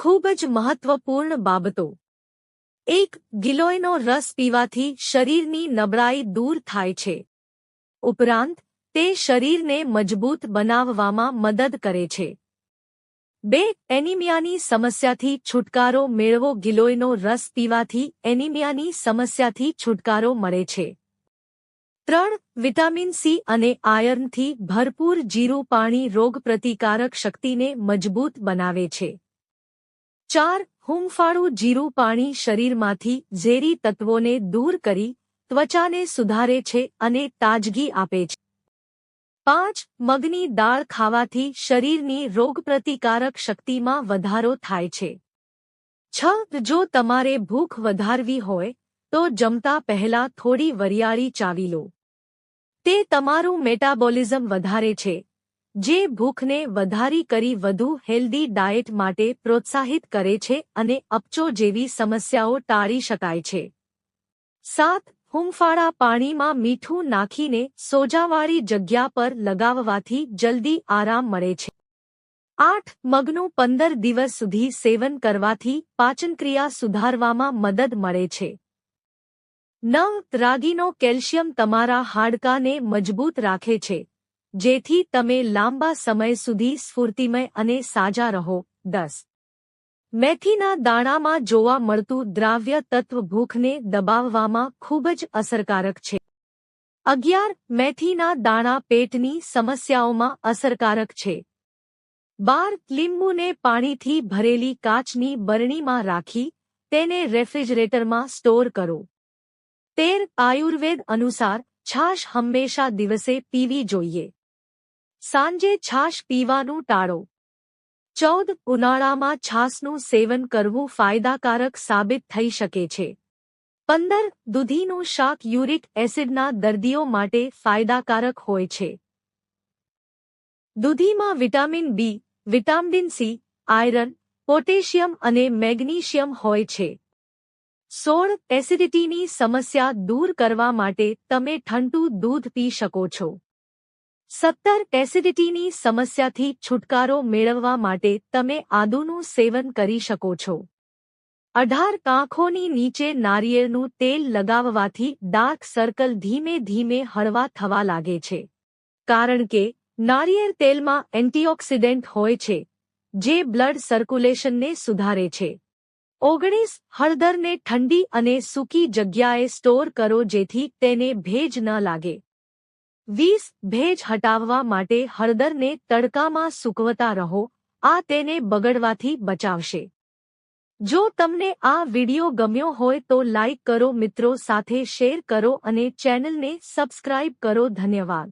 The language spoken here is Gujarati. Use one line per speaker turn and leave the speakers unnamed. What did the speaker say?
ખૂબ જ મહત્વપૂર્ણ બાબતો. 1. ગિલોયનો રસ પીવાથી શરીરની નબળાઈ દૂર થાય છે. ઉપરાંત, તે શરીરને મજબૂત બનાવવામાં મદદ કરે છે. 2. એનિમિયાની સમસ્યાથી છુટકારો મેળવો. ગિલોયનો રસ પીવાથી એનિમિયાની સમસ્યાથી છુટકારો મળે છે. 3. વિટામિન સી અને આયર્નથી ભરપૂર જીરું પાણી રોગપ્રતિકારક શક્તિને મજબૂત બનાવે છે. 4. હૂંફાળું જીરું પાણી શરીરમાંથી ઝેરી તત્વોને દૂર કરી ત્વચાને સુધારે છે અને તાજગી આપે છે. 5. મગની દાળ ખાવાથી શરીરની રોગપ્રતિકારક શક્તિમાં વધારો થાય છે. 6. જો તમારે ભૂખ વધારવી હોય તો જમતા પહેલા થોડી વરિયાળી ચાવી લો. તે તમારું મેટાબોલિઝમ વધારે છે, જે ભૂખને વધારી કરી વધુ હેલ્ધી ડાયેટ માટે પ્રોત્સાહિત કરે છે અને અપચો જેવી સમસ્યાઓ ટાળી શકાય છે. 7. હૂંફાળા પાણીમાં મીઠું નાખીને સોજાવાળી જગ્યા પર લગાવવાથી જલ્દી આરામ મળે છે. 8. મગનું 15 દિવસ સુધી સેવન કરવાથી પાચનક્રિયા સુધારવામાં મદદ મળે છે. 9. રાગીનો કેલ્શિયમ તમારા હાડકાને મજબૂત રાખે છે, જેથી તમે લાંબા સમય સુધી સ્ફૂર્તિમય અને સાજા રહો. 10. મેથીના દાણામાં જોવા મળતું દ્રાવ્ય તત્વ ભૂખને દબાવવામાં ખૂબ જ અસરકારક છે. 11. મેથીના દાણા પેટની સમસ્યાઓમાં અસરકારક છે. 12. લીંબુને પાણીથી ભરેલી કાચની બરણીમાં રાખી તેને રેફ્રિજરેટરમાં સ્ટોર કરો. 13. આયુર્વેદ અનુસાર છાશ હંમેશા દિવસે પીવી જોઈએ. સાંજે છાશ પીવાનું ટાળો. 14. ઉનાળામાં છાશનું સેવન કરવું ફાયદાકારક સાબિત થઈ શકે છે. 15. દૂધીનું શાક યુરિક એસિડના દર્દીઓ માટે ફાયદાકારક હોય છે. દૂધીમાં vitamin B, vitamin C, iron, potassium અને મેગ્નીશિયમ હોય છે. 16. એસિડિટીની સમસ્યા દૂર કરવા માટે તમે ઠંડુ દૂધ પી શકો છો. 17. એસિડિટીની સમસ્યાથી છુટકારો મેળવવા માટે તમે આદુનું સેવન કરી શકો છો. 18. આંખોની નીચે નારિયેળનું તેલ લગાવવાથી ડાર્ક સર્કલ ધીમે ધીમે હળવા થવા લાગે છે, કારણ કે નારિયેળ તેલમાં એન્ટીઓક્સિડન્ટ હોય છે, જે બ્લડ સર્ક્યુલેશનને સુધારે છે. 19. હળદરને ઠંડી અને સૂકી જગ્યાએ સ્ટોર કરો જેથી તેને ભેજ ન લાગે. 20. ભેજ હટાવવા માટે હળદરને તડકામાં સૂકવતા રહો, આ તેને બગડવાથી બચાવશે. જો તમને આ વિડિયો ગમ્યો હોય તો લાઇક કરો, મિત્રો સાથે શેર કરો અને ચેનલને સબસ્ક્રાઇબ કરો. ધન્યવાદ.